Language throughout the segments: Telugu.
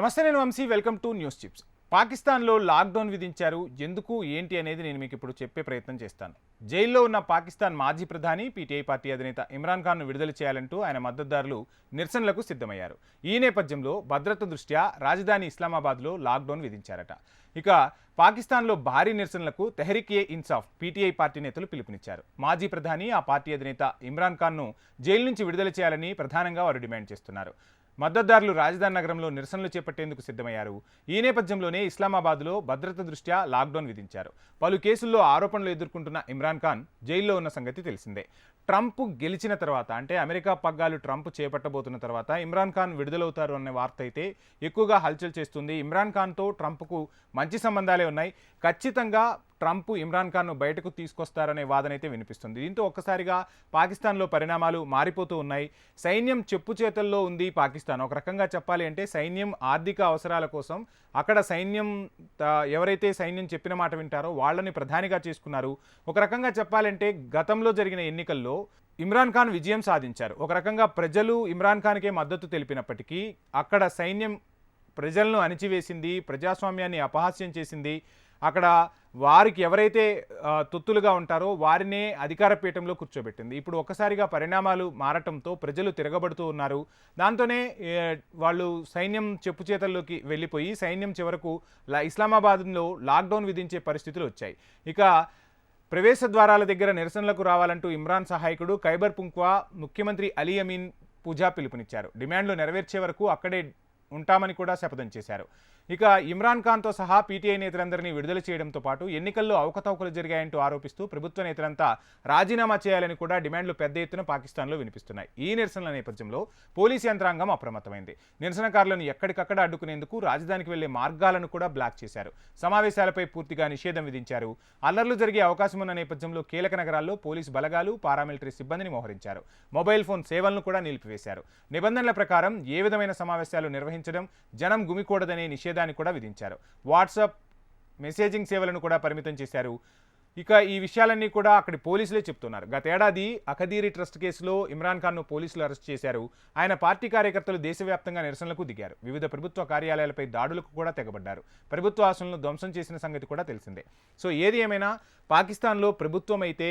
నమస్తే, నేను Vamshi. Welcome to News Chips. పాకిస్తాన్లో లాక్డౌన్ విధించారు. ఎందుకు ఏంటి అనేది నేను మీకు ఇప్పుడు చెప్పే ప్రయత్నం చేస్తాను. జైల్లో ఉన్న పాకిస్తాన్ మాజీ ప్రధాని పీటీఐ పార్టీ అధినేత ఇమ్రాన్ ఖాన్ను విడుదల చేయాలంటూ ఆయన మద్దతుదారులు నిరసనలకు సిద్ధమయ్యారు. ఈ నేపథ్యంలో భద్రత దృష్ట్యా రాజధాని ఇస్లామాబాద్లో లాక్డౌన్ విధించారట. ఇక పాకిస్తాన్లో భారీ నిరసనలకు తెహ్రీక్-ఏ-ఇన్సాఫ్ పీటీఐ పార్టీ నేతలు పిలుపునిచ్చారు. మాజీ ప్రధాని ఆ పార్టీ అధినేత ఇమ్రాన్ ఖాన్ను జైలు నుంచి విడుదల చేయాలని ప్రధానంగా వారు డిమాండ్ చేస్తున్నారు. మద్దతుదారులు రాజధాని నగరంలో నిరసనలు చేపట్టేందుకు సిద్ధమయ్యారు. ఈ నేపథ్యంలోనే ఇస్లామాబాద్లో భద్రత దృష్ట్యా లాక్డౌన్ విధించారు. పలు కేసుల్లో ఆరోపణలు ఎదుర్కొంటున్న ఇమ్రాన్ ఖాన్ జైల్లో ఉన్న సంగతి తెలిసిందే. ట్రంప్ గెలిచిన తర్వాత, అంటే అమెరికా పగ్గాలు ట్రంప్ చేపట్టబోతున్న తర్వాత ఇమ్రాన్ ఖాన్ విడుదలవుతారు అనే వార్త అయితే ఎక్కువగా హల్చల్ చేస్తుంది. ఇమ్రాన్ ఖాన్తో ట్రంప్కు మంచి సంబంధాలే ఉన్నాయి. ఖచ్చితంగా ట్రంప్ ఇమ్రాన్ ఖాన్ను బయటకు తీసుకొస్తారనే వాదన అయితే వినిపిస్తుంది. దీంతో ఒక్కసారిగా పాకిస్తాన్లో పరిణామాలు మారిపోతూ ఉన్నాయి. సైన్యం చెప్పు చేతల్లో ఉంది పాకిస్తాన్. ఒక రకంగా చెప్పాలి అంటే సైన్యం ఆర్థిక అవసరాల కోసం అక్కడ సైన్యం ఎవరైతే సైన్యం చెప్పిన మాట వింటారో వాళ్ళని ప్రధానిగా చేసుకున్నారు. ఒక రకంగా చెప్పాలంటే గతంలో జరిగిన ఎన్నికల్లో ఇమ్రాన్ ఖాన్ విజయం సాధించారు. ఒక రకంగా ప్రజలు ఇమ్రాన్ ఖాన్కే మద్దతు తెలిపినప్పటికీ అక్కడ సైన్యం ప్రజలను అణిచివేసింది, ప్రజాస్వామ్యాన్ని అపహాస్యం చేసింది. అక్కడ వారికి ఎవరైతే తొత్తులుగా ఉంటారో వారినే అధికార పీఠంలో కూర్చోబెట్టింది. ఇప్పుడు ఒక్కసారిగా పరిణామాలు మారటంతో ప్రజలు తిరగబడుతూ ఉన్నారు. దాంతోనే వాళ్ళు సైన్యం చెప్పు చేతల్లోకి వెళ్ళిపోయి సైన్యం చివరకు ఇస్లామాబాద్లో లాక్డౌన్ విధించే పరిస్థితులు వచ్చాయి. ఇక ప్రవేశ ద్వారాల దగ్గర నిరసనలకు రావాలంటూ ఇమ్రాన్ సహాయకుడు ఖైబర్ పుంఖ్వా ముఖ్యమంత్రి అలీ అమీన్ పుజా పిలుపునిచ్చారు. డిమాండ్లు నెరవేర్చే వరకు అక్కడే ఉంటామని కూడా శపథం చేశారు. ఇక ఇమ్రాన్ ఖాన్తో సహా పీటీఐ నేతలందరినీ విడుదల చేయడంతో పాటు ఎన్నికల్లో అవకతవకలు జరిగాయంటూ ఆరోపిస్తూ ప్రభుత్వ నేతలంతా రాజీనామా చేయాలని కూడా డిమాండ్లు పెద్ద ఎత్తున పాకిస్తాన్లో వినిపిస్తున్నాయి. ఈ నిరసనల నేపథ్యంలో పోలీసు యంత్రాంగం అప్రమత్తమైంది. నిరసనకారులను ఎక్కడికక్కడ అడ్డుకునేందుకు రాజధానికి వెళ్లే మార్గాలను కూడా బ్లాక్ చేశారు. సమావేశాలపై పూర్తిగా నిషేధం విధించారు. అల్లర్లు జరిగే అవకాశం ఉన్న నేపథ్యంలో కీలక నగరాల్లో పోలీసు బలగాలు, పారామిలిటరీ సిబ్బందిని మోహరించారు. మొబైల్ ఫోన్ సేవలను కూడా నిలిపివేశారు. నిబంధనల ప్రకారం ఏ విధమైన సమావేశాలు నిర్వహించడం, జనం గుమికూడదనే నిషేధాన్ని కూడా విధించారు. వాట్సాప్ మెసేజింగ్ సేవలను కూడా పరిమితం చేశారు. ఇక ఈ విషయాలన్నీ కూడా అక్కడి పోలీసులే చెప్తున్నారు. గతేడాది అఖదీరి ట్రస్ట్ కేసులో ఇమ్రాన్ ఖాన్ను పోలీసులు అరెస్ట్ చేశారు. ఆయన పార్టీ కార్యకర్తలు దేశవ్యాప్తంగా నిరసనలకు దిగారు. వివిధ ప్రభుత్వ కార్యాలయాలపై దాడులకు కూడా తెగబడ్డారు. ప్రభుత్వ ఆస్తులను ధ్వంసం చేసిన సంగతి కూడా తెలిసిందే. సో ఏది ఏమైనా పాకిస్తాన్లో ప్రభుత్వం అయితే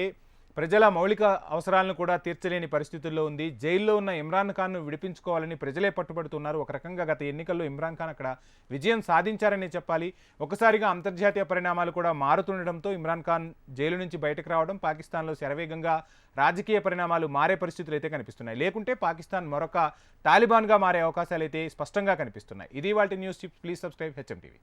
ప్రజల మౌలిక అవసరాలను కూడా తీర్చలేని పరిస్థితుల్లో ఉంది. జైల్లో ఉన్న ఇమ్రాన్ ఖాన్ను విడిపించుకోవాలని ప్రజలే పట్టుబడుతున్నారు. ఒక రకంగా గత ఎన్నికల్లో ఇమ్రాన్ ఖాన్ అక్కడ విజయం సాధించారని చెప్పాలి. ఒకసారిగా అంతర్జాతీయ పరిణామాలు కూడా మారుతుండడంతో ఇమ్రాన్ ఖాన్ జైలు నుంచి బయటకు రావడం, పాకిస్తాన్లో శరవేగంగా రాజకీయ పరిణామాలు మారే పరిస్థితులు అయితే కనిపిస్తున్నాయి. లేకుంటే పాకిస్తాన్ మరొక తాలిబాన్గా మారే అవకాశాలు అయితే స్పష్టంగా కనిపిస్తున్నాయి. ఇది వాటి news tips. Please subscribe HM TV.